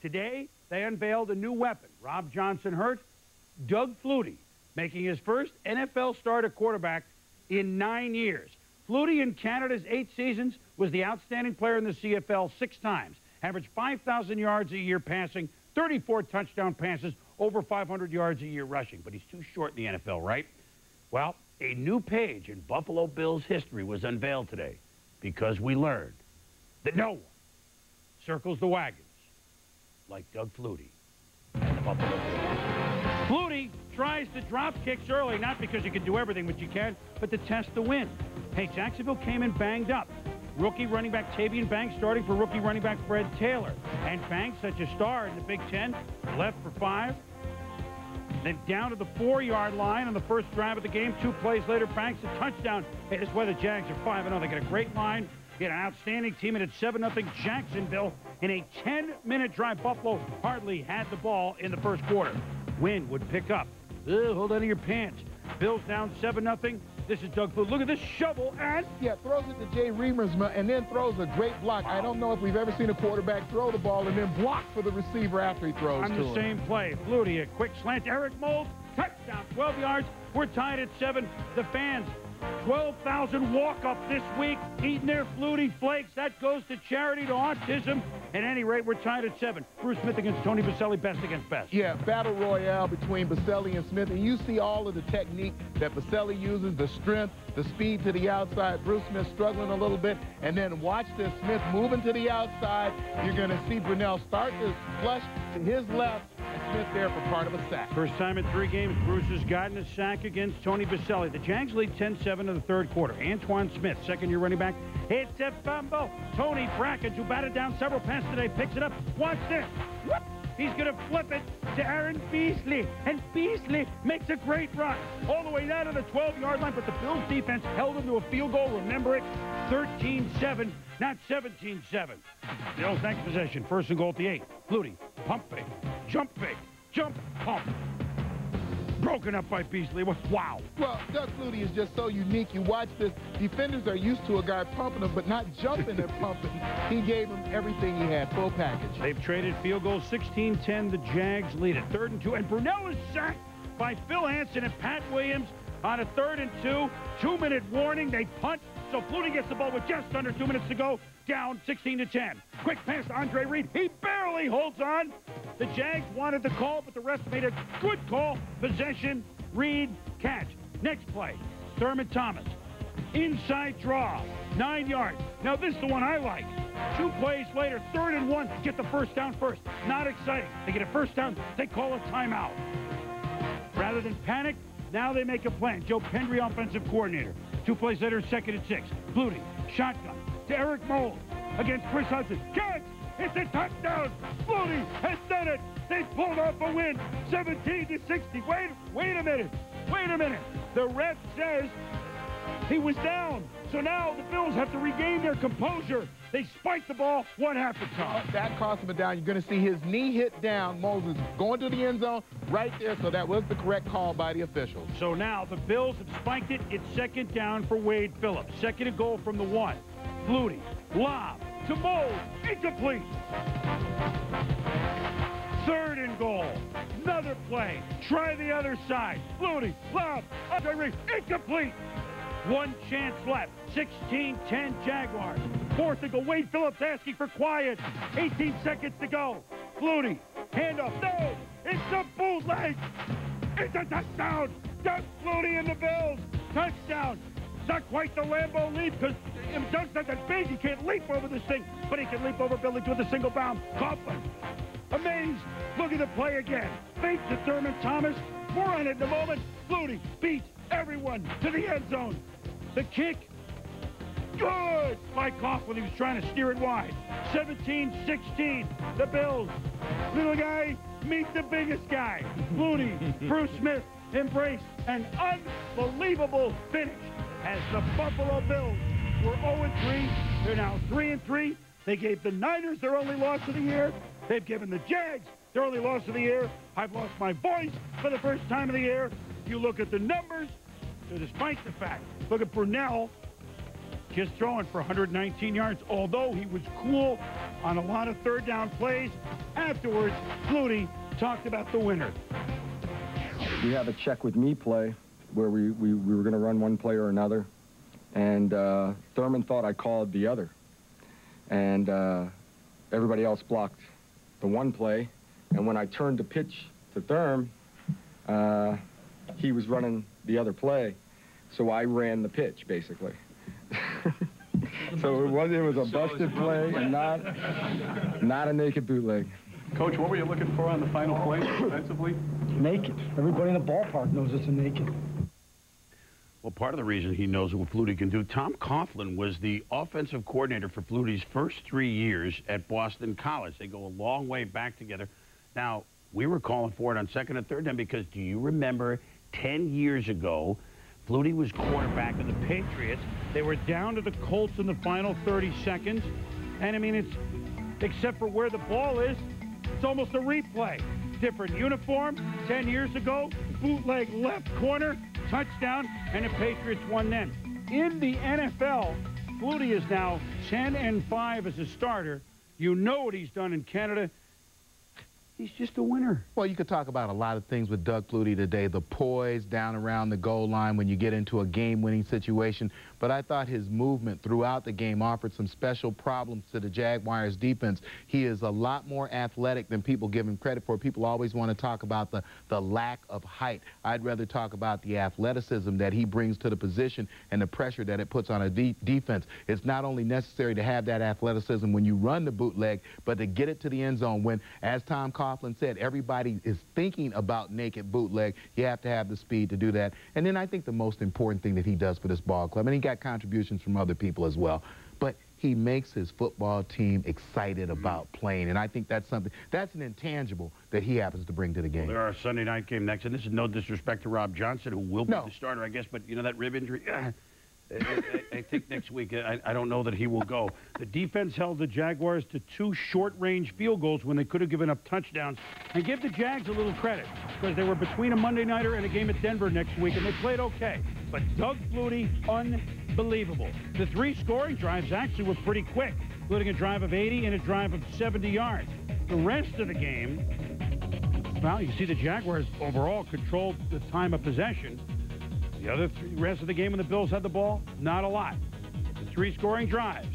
Today, they unveiled a new weapon. Rob Johnson hurt, Doug Flutie, making his first NFL starter quarterback in 9 years. Flutie, in Canada's 8 seasons, was the outstanding player in the CFL 6 times. Averaged 5,000 yards a year passing, 34 touchdown passes, over 500 yards a year rushing. But he's too short in the NFL, right? Well, a new page in Buffalo Bills history was unveiled today because we learned that no one circles the wagons like Doug Flutie and the Buffalo Bills. Flutie tries to drop kicks early, not because you can do everything, which you can, but to test the wind. Hey, Jacksonville came in banged up. Rookie running back Tavian Banks starting for rookie running back Fred Taylor. And Banks, such a star in the Big Ten, left for 5. Then down to the 4-yard line on the first drive of the game. 2 plays later, Banks a touchdown. Hey, this is why the Jags are 5-0. They got a great line. Get an outstanding team, and it's 7-0 Jacksonville in a 10-minute drive. Buffalo hardly had the ball in the first quarter. Wind would pick up. Hold on to your pants. Bills down 7-0. This is Doug Flutie. Look at this shovel, and... Yeah, throws it to Jay Reamersma and then throws a great block. I don't know if we've ever seen a quarterback throw the ball and then block for the receiver after he throws on the same play. Flutie, a quick slant. Eric Mold, touchdown, 12 yards. We're tied at 7. The fans, 12,000 walk-up this week, eating their Flutie flakes. That goes to charity, to autism. At any rate, we're tied at 7. Bruce Smith against Tony Baselli, best against best. Yeah, battle royale between Baselli and Smith. And you see all of the technique that Baselli uses, the strength, the speed to the outside. Bruce Smith struggling a little bit. And then watch this, Smith moving to the outside. You're going to see Brunell start to flush to his left. Smith there for part of a sack. First time in 3 games, Bruce has gotten a sack against Tony Baselli. The Jags lead 10-7 in the third quarter. Antoine Smith, second-year running back, hits a fumble. Tony Brackens, who batted down several passes today, picks it up. Watch this. Whoop! He's going to flip it to Aaron Beasley. And Beasley makes a great run all the way down to the 12-yard line. But the Bills defense held him to a field goal. Remember it, 13-7, not 17-7. Bills next possession, first and goal at the 8. Flutie, pump fake, jump fake, jump, pump. Broken up by Beasley. Wow. Well, Doug Flutie is just so unique. You watch this. Defenders are used to a guy pumping them, but not jumping and pumping. He gave him everything he had, full package. They've traded field goals 16-10. The Jags lead at 3rd and 2. And Brunell is sacked by Phil Hansen and Pat Williams on a 3rd and 2. 2-minute warning. They punt. So Flutie gets the ball with just under 2 minutes to go. Down 16-10. Quick pass to Andre Reed. He barely holds on. The Jags wanted the call, but the rest made a good call. Possession, Reed, catch. Next play, Thurman Thomas. Inside draw, 9 yards. Now this is the one I like. 2 plays later, 3rd and 1. Get the first down first. Not exciting. They get a first down, they call a timeout. Rather than panic, now they make a plan. Joe Pendry, offensive coordinator. 2 plays later, 2nd and 6. Flutie, shotgun to Eric Mold against Chris Hudson. Catch! It's a touchdown! Flutie has done it! They pulled off a win, 17-60. Wait a minute. The ref says he was down. So now the Bills have to regain their composure. They spiked the ball. What happened, Tom? That cost him a down. You're going to see his knee hit down. Moses going to the end zone right there. So that was the correct call by the officials. So now the Bills have spiked it. It's 2nd down for Wade Phillips. 2nd and goal from the 1. Flutie, lob to Mold, incomplete. 3rd and goal. Another play. Try the other side. Flutie, lob, Andre Reed, incomplete. 1 chance left. 16-10 Jaguars. 4th and goal. Wade Phillips asking for quiet. 18 seconds to go. Flutie, handoff. No, it's a bootleg. It's a touchdown. Doug Flutie and the Bills. Touchdown. Not quite the Lambeau leap because Doug's not that big. He can't leap over this thing, but he can leap over buildings with a single bound. Coughlin, amazed. Look at the play again. Fake to Thurman Thomas. More on it in a moment. Flutie beats everyone to the end zone. The kick, good by Coughlin. He was trying to steer it wide. 17-16. The Bills. Little guy meet the biggest guy. Flutie, Bruce Smith embrace an unbelievable finish. As the Buffalo Bills were 0-3, they're now 3-3. They gave the Niners their only loss of the year. They've given the Jags their only loss of the year. I've lost my voice for the first time of the year. You look at the numbers, so despite the fact, look at Brunell just throwing for 119 yards. Although he was cool, on a lot of third down plays. Afterwards, Flutie talked about the winner. We have a check with me play where we were going to run one play or another, and Thurman thought I called the other, and everybody else blocked the one play, and when I turned to pitch to Thurman, he was running the other play, so I ran the pitch, basically. So it was a busted play and not a naked bootleg. Coach, what were you looking for on the final play defensively? Naked. Everybody in the ballpark knows it's a naked. Well, part of the reason he knows what Flutie can do, Tom Coughlin was the offensive coordinator for Flutie's first 3 years at Boston College. They go a long way back together. Now, we were calling for it on second and third down because do you remember 10 years ago, Flutie was quarterback of the Patriots. They were down to the Colts in the final 30 seconds. And, I mean, it's, except for where the ball is, it's almost a replay. Different uniform, 10 years ago, bootleg left corner, touchdown, and the Patriots won then. In the NFL, Flutie is now 10-5 as a starter. You know what he's done in Canada. He's just a winner. Well, you could talk about a lot of things with Doug Flutie today. The poise down around the goal line when you get into a game-winning situation. But I thought his movement throughout the game offered some special problems to the Jaguars defense. He is a lot more athletic than people give him credit for. People always want to talk about the lack of height. I'd rather talk about the athleticism that he brings to the position and the pressure that it puts on a defense. It's not only necessary to have that athleticism when you run the bootleg, but to get it to the end zone when, as Tom Coughlin said, everybody is thinking about naked bootleg. You have to have the speed to do that. And then I think the most important thing that he does for this ball club, and he got contributions from other people as well, but he makes his football team excited about playing. And I think that's something, that's an intangible that he happens to bring to the game. Well, there are a Sunday night game next, and this is no disrespect to Rob Johnson, who will be the starter, I guess, but you know that rib injury? I think next week, I don't know that he will go. The defense held the Jaguars to 2 short-range field goals when they could have given up touchdowns. And give the Jags a little credit, because they were between a Monday nighter and a game at Denver next week, and they played okay. But Doug Flutie, unbelievable. The 3 scoring drives actually were pretty quick, including a drive of 80 and a drive of 70 yards. The rest of the game, well, you see the Jaguars overall controlled the time of possession. The other rest of the game when the Bills had the ball, not a lot. The 3 scoring drives.